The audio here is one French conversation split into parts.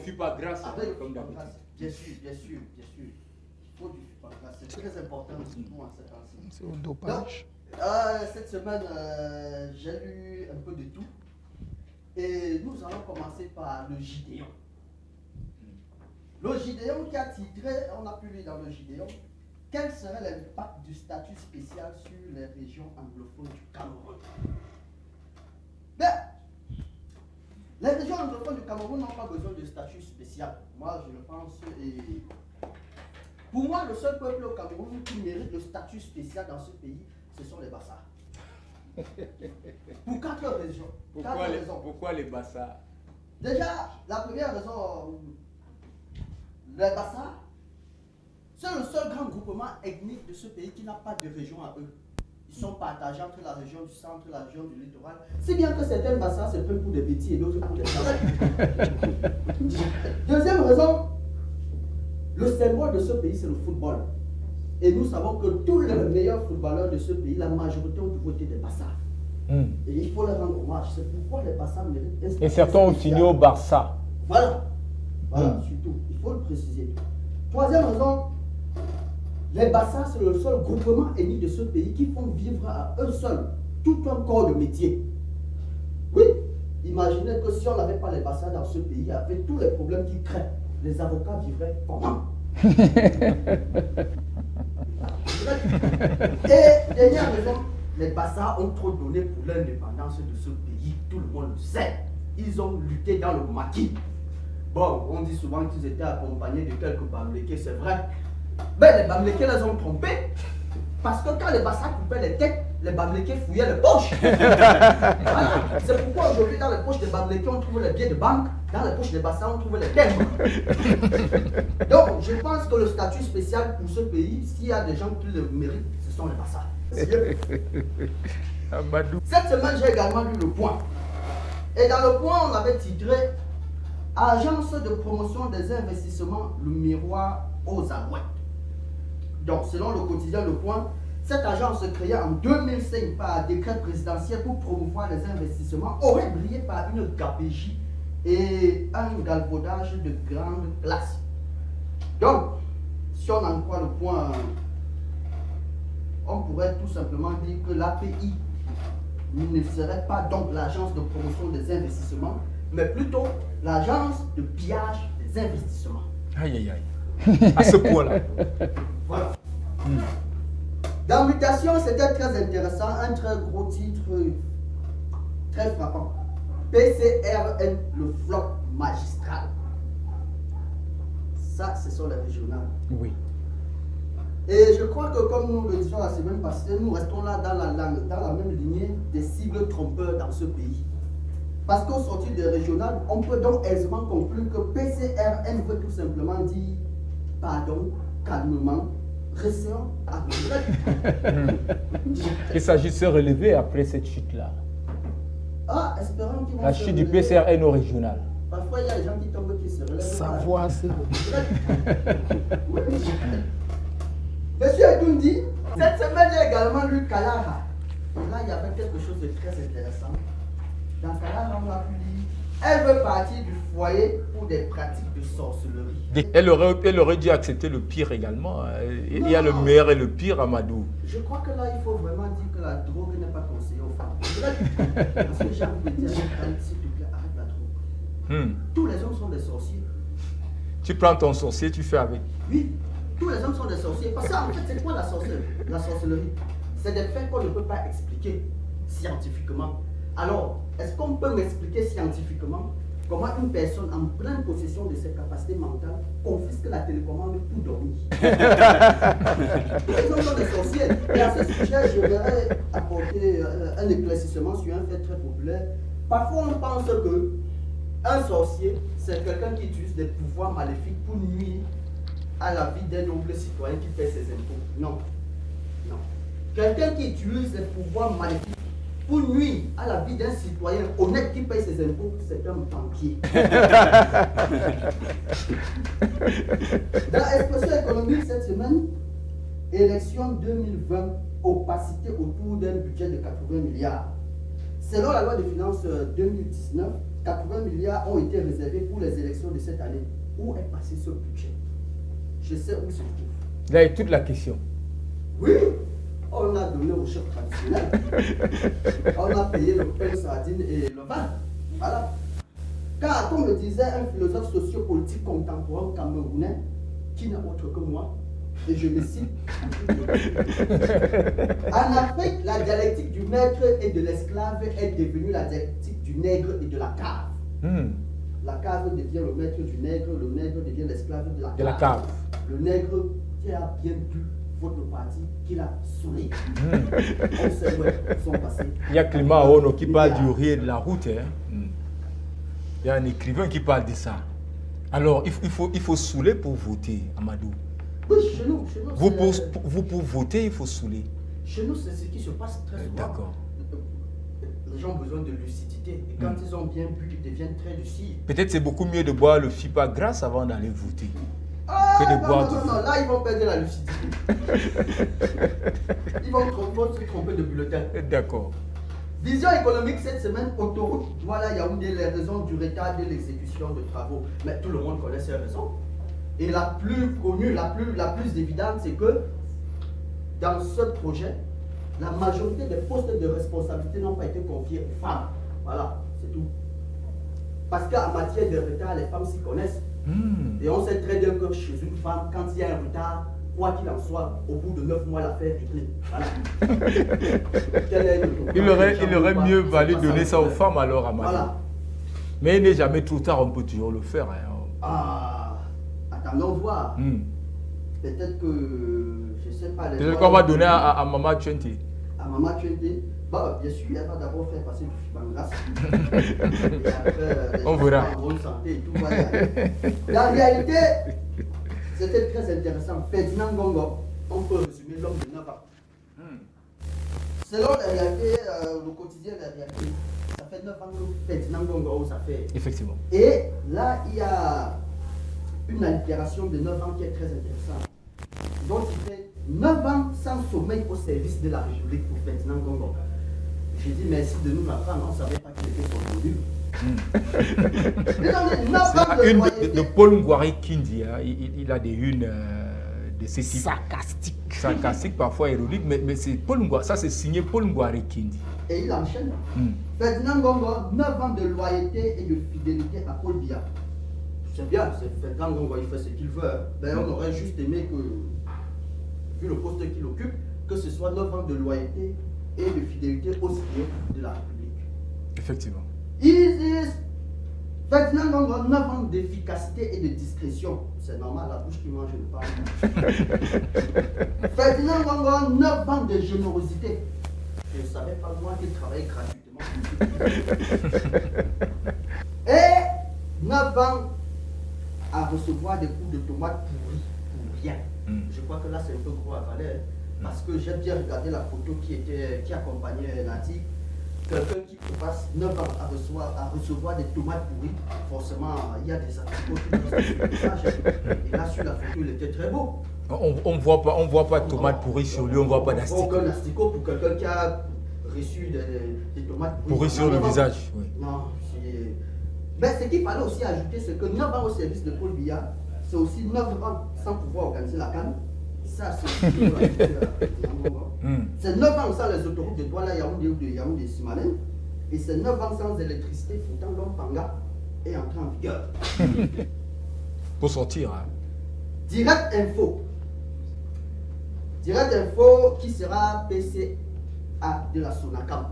FUPAGRAS, comme d'habitude. Bien sûr. Il faut du FUPAGRAS. C'est très important pour moi cette année. C'est au dopage. Cette semaine, j'ai lu un peu de tout. Et nous allons commencer par le Gideon. Le Gideon qui a titré, on a pu lire dans le Gideon, quel serait l'impact du statut spécial sur les régions anglophones du Cameroun? Bien, les régions anglophones du Cameroun n'ont pas besoin de statut spécial. Moi, je le pense. Et pour moi, le seul peuple au Cameroun qui mérite le statut spécial dans ce pays, ce sont les Bassas. Pour 4 raisons. Pourquoi les Bassas? Déjà, la première raison, les Bassas, c'est le seul grand groupement ethnique de ce pays qui n'a pas de région à eux. Ils sont partagés entre la région du centre et la région du littoral. Si bien que certains Bassas se prennent pour des petits et d'autres pour des grands. Deuxième raison, le symbole de ce pays, c'est le football. Et nous savons que tous les meilleurs footballeurs de ce pays, la majorité ont voté des Bassas. Et il faut leur rendre hommage. C'est pourquoi les Bassas méritent. Et certains ont signé au Barça. Voilà, surtout. Il faut le préciser. Troisième raison, les Bassas, c'est le seul groupement ethnique de ce pays qui font vivre à eux seuls tout un corps de métier. Oui, imaginez que si on n'avait pas les Bassas dans ce pays, avec tous les problèmes qu'ils créent, les avocats vivraient comment? Et dernière raison, les Bassas ont trop donné pour l'indépendance de ce pays. Tout le monde le sait. Ils ont lutté dans le maquis. Bon, on dit souvent qu'ils étaient accompagnés de quelques Bamlékés, c'est vrai. Mais les Bamlékés les ont trompés. Parce que quand les Bassas coupaient les têtes, les Bamlékés fouillaient les poches. Voilà. C'est pourquoi aujourd'hui, dans les poches des Bamlékés, on trouve les billets de banque. Dans les poches des Bassas, on trouve les timbres. Donc, je pense que le statut spécial pour ce pays, s'il y a des gens qui le méritent, ce sont les Bassas. Cette semaine, j'ai également lu Le Point. Et dans Le Point, on avait titré Agence de promotion des investissements, le miroir aux alouettes. Donc, selon le quotidien Le Point, cette agence créée en 2005 par décret présidentiel pour promouvoir les investissements aurait brillé par une gabegie et un galvaudage de grande classe. Donc, si on en croit Le Point, on pourrait tout simplement dire que l'API ne serait pas donc l'agence de promotion des investissements, mais plutôt l'agence de pillage des investissements. Aïe, aïe, aïe. À ce point-là. Voilà. Dans Mutation, c'était très intéressant, un très gros titre, très frappant. PCRN, le flop magistral. Ça, ce sont les régionales. Oui. Et je crois que, comme nous le disions la semaine passée, nous restons là dans la même lignée des cibles trompeurs dans ce pays. Parce qu'au sortir des régionales, on peut donc aisément conclure que PCRN veut tout simplement dire pardon, calmement, restons à Il s'agit de se relever après cette chute-là. Ah, espérons qu'ils vont la chute du PCRN au régional. Parfois, il y a des gens qui tombent qui se relèvent. Savoir, c'est... Oui. Monsieur Edundi, cette semaine, j'ai également lu Kalara. Et là, il y avait quelque chose de très intéressant. Dans Kalara, on a pu lire, elle veut partir du foyer pour des pratiques de sorcellerie. Elle aurait dû accepter le pire également. Il y a le meilleur et le pire, Amadou. Je crois que là, il faut vraiment dire que la drogue n'est pas conseillée aux femmes. Parce que j'ai envie de dire, s'il te plaît, arrête la drogue. Tous les hommes sont des sorciers. Tu prends ton sorcier, tu fais avec. Oui, tous les hommes sont des sorciers. Parce qu'en fait, c'est quoi la sorcellerie? C'est des faits qu'on ne peut pas expliquer scientifiquement. Alors, est-ce qu'on peut m'expliquer scientifiquement comment une personne en pleine possession de ses capacités mentales confisque la télécommande pour dormir? Ils sont des sorciers. Et à ce sujet, je voudrais apporter un éclaircissement sur un fait très populaire. Parfois, on pense que un sorcier, c'est quelqu'un qui utilise des pouvoirs maléfiques pour nuire à la vie d'un noble citoyen qui paie ses impôts. Non. Non. Quelqu'un qui utilise des pouvoirs maléfiques pour nuire à la vie d'un citoyen honnête qui paye ses impôts, c'est un banquier. Dans l'expression économique cette semaine, élection 2020, opacité autour d'un budget de 80 milliards. Selon la loi de finances 2019, 80 milliards ont été réservés pour les élections de cette année. Où est passé ce budget? Je sais où se trouve. Là est toute la question. Oui, on a donné au chef traditionnel. On a payé le pain, sardine et le vin. Voilà. Car, comme le disait un philosophe sociopolitique contemporain camerounais, qui n'est autre que moi, et je me cite, en Afrique, la dialectique du maître et de l'esclave est devenue la dialectique du nègre et de la cave. La cave devient le maître du nègre devient l'esclave de la cave. De la cave. Le nègre qui a bien bu votre parti, qui l'a saoulé. On sait où ils sont passés. Il y a Clément Aono qui parle du riz et de la route. Hein. Il y a un écrivain qui parle de ça. Alors, il faut saouler pour voter, Amadou. Oui, chez nous vous pour voter, il faut saouler. Chez nous, c'est ce qui se passe très souvent. D'accord. Les gens ont besoin de lucidité. Et quand ils ont bien bu, ils deviennent très lucides. Peut-être c'est beaucoup mieux de boire le FIPA grâce avant d'aller voter. Ah, que de boire non, là, ils vont perdre la lucidité. Ils vont se tromper de bulletin. D'accord. Vision économique cette semaine, autoroute Douala-Yaoundé, les raisons du retard de l'exécution de travaux. Mais tout le monde connaît ces raisons. Et la plus connue, la plus évidente, c'est que dans ce projet, la majorité des postes de responsabilité n'ont pas été confiés aux femmes. Voilà, c'est tout. Parce qu'en matière de retard, les femmes s'y connaissent. Et on sait très bien que chez une femme, quand il y a un retard, quoi qu'il en soit, au bout de 9 mois, l'affaire est réglée. Voilà. Il aurait mieux valu donner ça aux femmes alors, Amadou. Voilà. Mais il n'est jamais trop tard, on peut toujours le faire. Hein. Ah, attendons voir. Peut-être que, je ne sais pas. Peut-être qu'on va donner à Maman Tchente. À Maman Tchente. Bon, bien sûr, elle va d'abord faire passer du fibangas. Et après, on verra. En bonne santé et tout. Voilà. La réalité, c'était très intéressant. Ferdinand Ngongo, on peut résumer l'homme de 9 ans. Selon la réalité, le quotidien de la réalité, ça fait 9 ans que Ferdinand Ngongo, ça fait. Effectivement. Et là, il y a une allitération de 9 ans qui est très intéressante. Donc, il fait 9 ans sans sommeil au service de la République pour Ferdinand Ngongo. J'ai dit merci de nous l'apprendre, on ne savait pas qu'il était son début. Une de Paul Ngouari Kindi, hein, il a des unes de ces types sarcastiques, parfois ironiques, mais c'est Paul Ngouari, ça c'est signé Paul Ngouari Kindi. Et il enchaîne. Ferdinand Ngongo, 9 ans de loyauté et de fidélité à Paul Biya. C'est bien, Ferdinand Ngongo, il fait ce qu'il veut. Ben, on aurait juste aimé que, vu le poste qu'il occupe, que ce soit 9 ans de loyauté et de fidélité au seigneur de la République. Effectivement. Ferdinand Ngongo, 9 ans d'efficacité et de discrétion. C'est normal, la bouche qui mange le pain. Ferdinand Ngongo, 9 ans de générosité. Je ne savais pas moi qu'il travaillait gratuitement. Et 9 ans à recevoir des coups de tomates pourries pour rien. Je crois que là c'est un peu gros à valer. Parce que j'ai bien regardé la photo qui accompagnait l'article. Quelqu'un qui passe 9 ans à recevoir des tomates pourries, forcément il y a des asticots qui nous sur le visage. Et là sur la photo il était très beau. On voit pas de tomates pourries sur lui, on voit pas d'asticot. Aucun asticot pour quelqu'un qui a reçu des tomates pourries sur le visage. Oui. Non, mais ce qu'il fallait aussi ajouter, c'est que 9 ans au service de Paul Biya, c'est aussi 9 ans sans pouvoir organiser la canne. Ça, c'est c'est 9 ans sans les autoroutes de Douala, Yaoundé ou de Yaoundé Simalène. Et c'est 9 ans sans électricité foutant l'homme Panga est entré en vigueur. Pour sortir. Hein. Direct Info. Direct Info qui sera PCA de la Sonacam.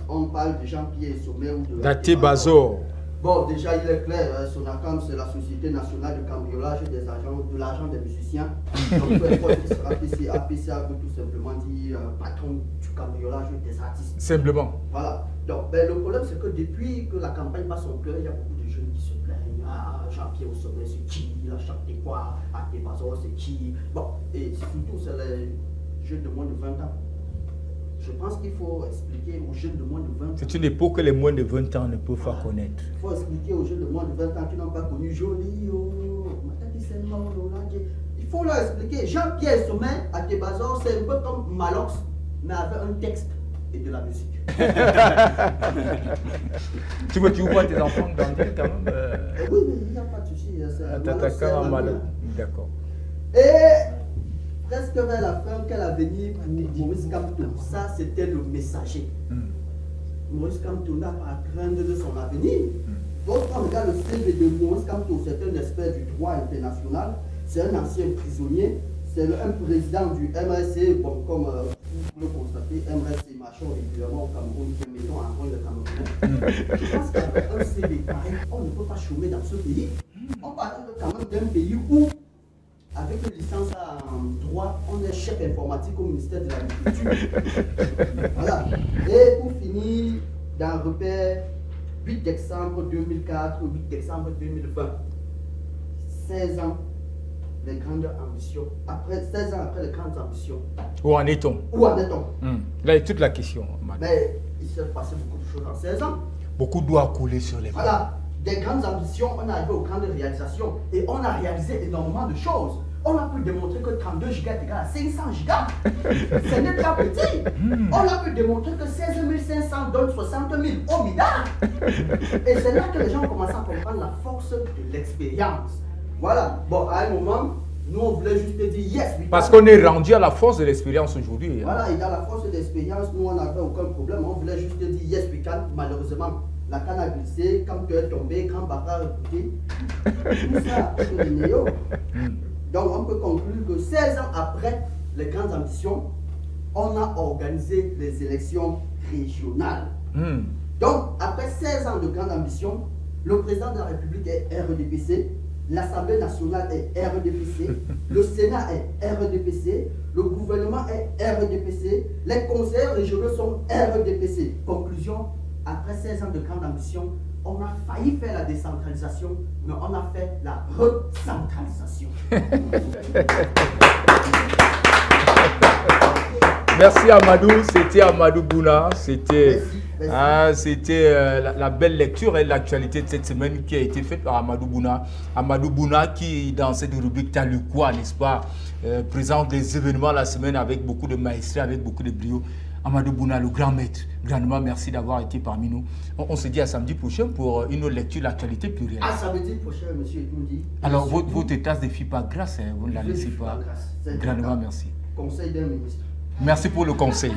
On parle de Jean-Pierre Sommet ou de Daté Bazor. Bon, déjà, il est clair, Sonacam, c'est la Société nationale de cambriolage de l'argent des musiciens. Donc, peu importe qui sera PCA, PCA veut tout simplement dire patron du cambriolage des artistes. Simplement. Voilà. Donc, ben, le problème, c'est que depuis que la campagne bat son cœur, il y a beaucoup de jeunes qui se plaignent. Ah, Jean-Pierre au sommet, c'est qui? Il a chanté quoi? Daté Bazor, c'est qui? Bon, et surtout, c'est les jeunes de moins de 20 ans. Je pense qu'il faut expliquer aux jeunes de moins de 20 ans. C'est une époque que les moins de 20 ans ne peuvent pas connaître. Il faut expliquer aux jeunes de moins de 20 ans qui n'ont pas connu Jolie, il faut leur expliquer. Jean-Pierre Sommet à Tébazor, c'est un peu comme Malox, mais avec un texte et de la musique. Tu vois tes enfants grandir quand même Oui, mais il n'y a pas de souci. D'accord. Et presque vers la fin, quel avenir pour Maurice Kamto? Ça, c'était le messager. Maurice Kamto n'a pas à craindre de son avenir. Donc, quand on regarde le CV de Maurice Kamto, c'est un expert du droit international, c'est un ancien prisonnier, c'est un président du MRC. Bon, comme vous le constatez, MRC marchons régulièrement au Cameroun, qui mettons en rôle le Camerounais. Je pense qu'avec un CV pareil, on ne peut pas chômer dans ce pays. On parle quand même d'un pays où, avec une licence en droit, on est chef informatique au ministère de l'Agriculture. Voilà. Et pour finir, dans le repère, 8 décembre 2004, 8 décembre 2020, 16 ans, les grandes ambitions. Après 16 ans après les grandes ambitions. Où en est-on? Là est toute la question. Mais il s'est passé beaucoup de choses en 16 ans. Beaucoup d'eau a coulé sur les bras. Voilà. Des grandes ambitions, on est arrivé aux grandes réalisations et on a réalisé énormément de choses. On a pu démontrer que 32 gigas est égal à 500 gigas. Ce n'est pas petit. On a pu démontrer que 16 500 donne 60 000 au MIDA. Et c'est là que les gens commencent à comprendre la force de l'expérience. Voilà. Bon, à un moment, nous on voulait juste dire yes. Parce qu'on est rendu à la force de l'expérience aujourd'hui. Voilà, et dans la force de l'expérience, nous on n'avait aucun problème. On voulait juste dire yes, we can. Malheureusement, la canne a glissé, quand tu es tombé, quand Baka a écouté. Tout ça, c'est le néo. Donc on peut conclure que 16 ans après les grandes ambitions, on a organisé les élections régionales. Donc après 16 ans de grandes ambitions, le président de la République est RDPC, l'Assemblée nationale est RDPC, le Sénat est RDPC, le gouvernement est RDPC, les conseillers régionaux sont RDPC. Conclusion, après 16 ans de grande ambition, on a failli faire la décentralisation, mais on a fait la recentralisation. Merci Amadou, c'était Amadou Bouna, c'était la belle lecture et l'actualité de cette semaine qui a été faite par Amadou Bouna. Amadou Bouna qui, dans cette rubrique T'as lu quoi, n'est-ce pas, présente des événements la semaine avec beaucoup de maestrie, avec beaucoup de brio. Amadou Bouna, le grand maître, grandement merci d'avoir été parmi nous. On se dit à samedi prochain pour une autre lecture de l'actualité plurielle. À samedi prochain, monsieur Etoundi. Alors, votre tasse ne fit pas grâce, hein, vous ne la laissez pas. Grandement merci. Conseil d'un ministre. Merci pour le conseil.